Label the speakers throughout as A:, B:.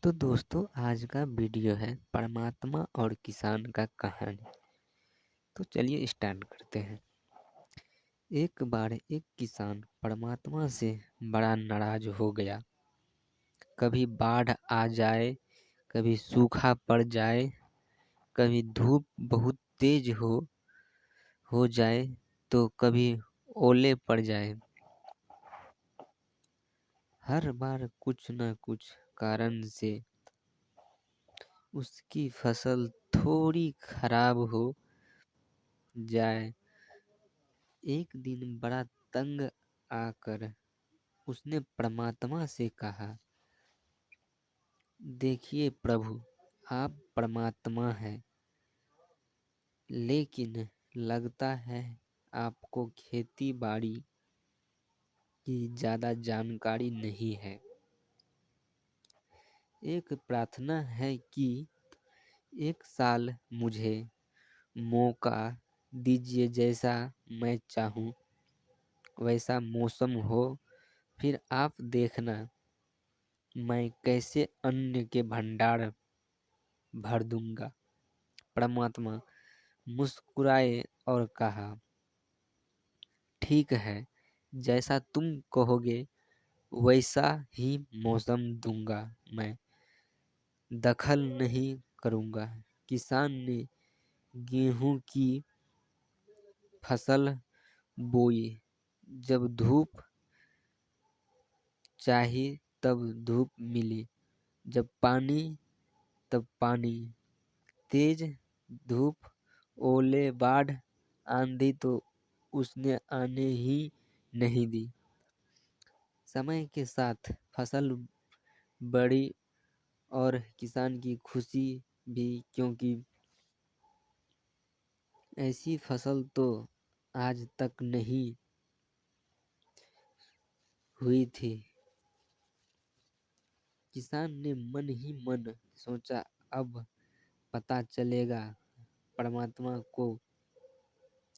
A: तो दोस्तों आज का वीडियो है परमात्मा और किसान का कहानी। तो चलिए स्टार्ट करते हैं। एक बार एक किसान परमात्मा से बड़ा नाराज हो गया। कभी बाढ़ आ जाए, कभी सूखा पड़ जाए, कभी धूप बहुत तेज हो जाए, तो कभी ओले पड़ जाए। हर बार कुछ न कुछ कारण से उसकी फसल थोड़ी खराब हो जाए। एक दिन बड़ा तंग आकर उसने परमात्मा से कहा, देखिए प्रभु, आप परमात्मा हैं, लेकिन लगता है आपको खेती बाड़ी की ज़्यादा जानकारी नहीं है। एक प्रार्थना है कि एक साल मुझे मौका दीजिए, जैसा मैं चाहूँ वैसा मौसम हो, फिर आप देखना मैं कैसे अन्न के भंडार भर दूंगा। परमात्मा मुस्कुराए और कहा, ठीक है, जैसा तुम कहोगे वैसा ही मौसम दूंगा, मैं दखल नहीं करूंगा। किसान ने गेहूं की फसल बोई। जब धूप चाही तब धूप मिली, जब पानी तब पानी। तेज धूप, ओले, बाढ़, आंधी तो उसने आने ही नहीं दी। समय के साथ फसल बड़ी और किसान की खुशी भी, क्योंकि ऐसी फसल तो आज तक नहीं हुई थी। किसान ने मन ही मन सोचा, अब पता चलेगा परमात्मा को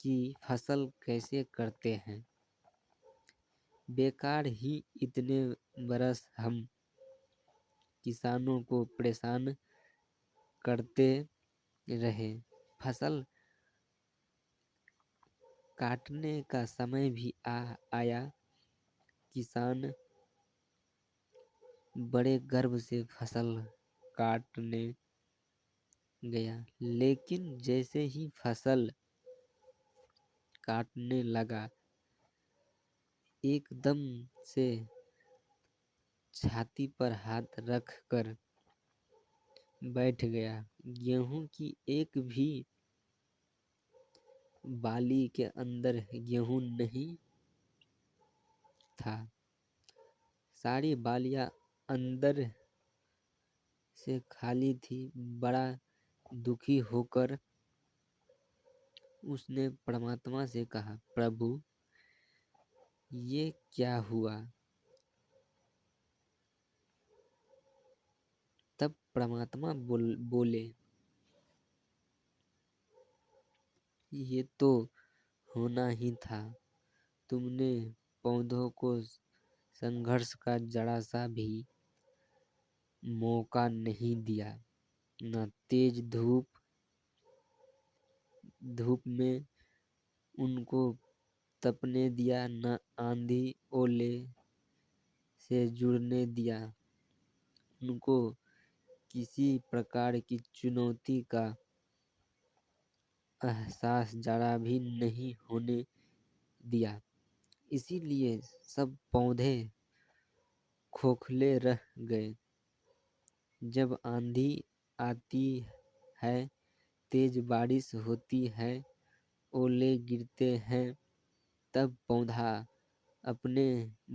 A: कि फसल कैसे करते हैं। बेकार ही इतने बरस हम किसानों को परेशान करते रहे। फसल काटने का समय भी आया। किसान बड़े गर्व से फसल काटने गया, लेकिन जैसे ही फसल काटने लगा, एकदम से छाती पर हाथ रख कर बैठ गया। गेहूं की एक भी बाली के अंदर गेहूं नहीं था। सारी बालियां अंदर से खाली थी। बड़ा दुखी होकर उसने परमात्मा से कहा, प्रभु, ये क्या हुआ? तब परमात्मा बोले, ये तो होना ही था। तुमने पौधों को संघर्ष का जरा सा भी मौका नहीं दिया। न तेज धूप में उनको तपने दिया, न आंधी ओले से जुड़ने दिया। उनको किसी प्रकार की चुनौती का एहसास जरा भी नहीं होने दिया। इसीलिए सब पौधे खोखले रह गए। जब आंधी आती है, तेज बारिश होती है, ओले गिरते हैं, तब पौधा अपने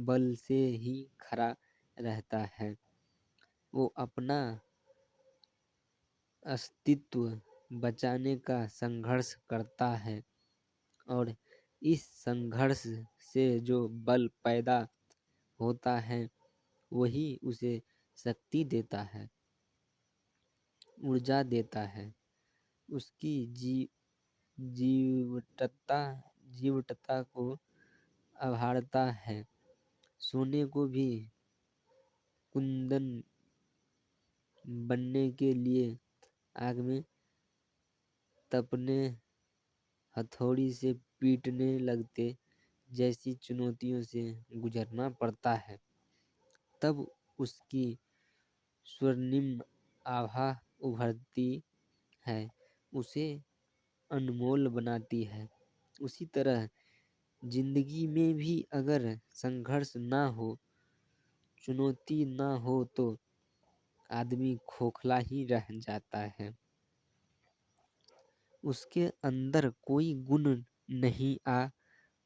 A: बल से ही खड़ा रहता है। वो अपना अस्तित्व बचाने का संघर्ष करता है, और इस संघर्ष से जो बल पैदा होता है वही उसे शक्ति देता है, ऊर्जा देता है, उसकी जीवटता को आभारता है। सोने को भी कुंदन बनने के लिए आग में तपने, हथौड़ी से पीटने लगते जैसी चुनौतियों से गुजरना पड़ता है, तब उसकी स्वर्णिम आभा उभरती है, उसे अनमोल बनाती है। उसी तरह जिंदगी में भी अगर संघर्ष ना हो, चुनौती ना हो तो आदमी खोखला ही रह जाता है। उसके अंदर कोई गुण नहीं आ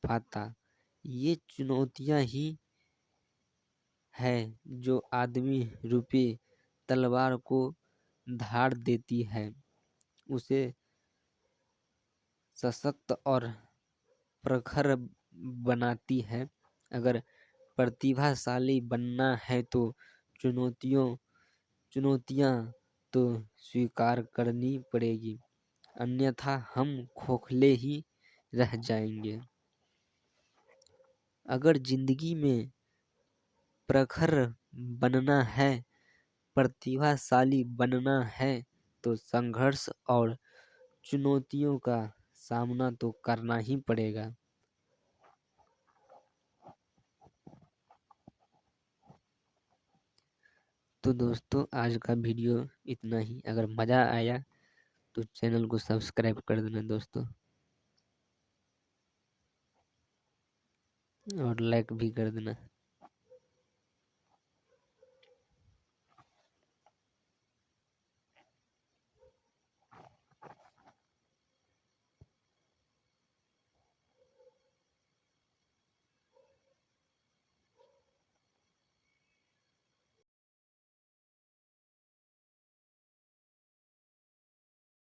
A: पाता। ये चुनौतियां ही है जो आदमी रूपी तलवार को धार देती है, उसे सशक्त और प्रखर बनाती है। अगर प्रतिभाशाली बनना है तो चुनौतियां तो स्वीकार करनी पड़ेगी, अन्यथा हम खोखले ही रह जाएंगे। अगर जिंदगी में प्रखर बनना है, प्रतिभाशाली बनना है तो संघर्ष और चुनौतियों का सामना तो करना ही पड़ेगा। तो दोस्तों आज का वीडियो इतना ही। अगर मज़ा आया तो चैनल को सब्सक्राइब कर देना दोस्तों, और लाइक भी कर देना।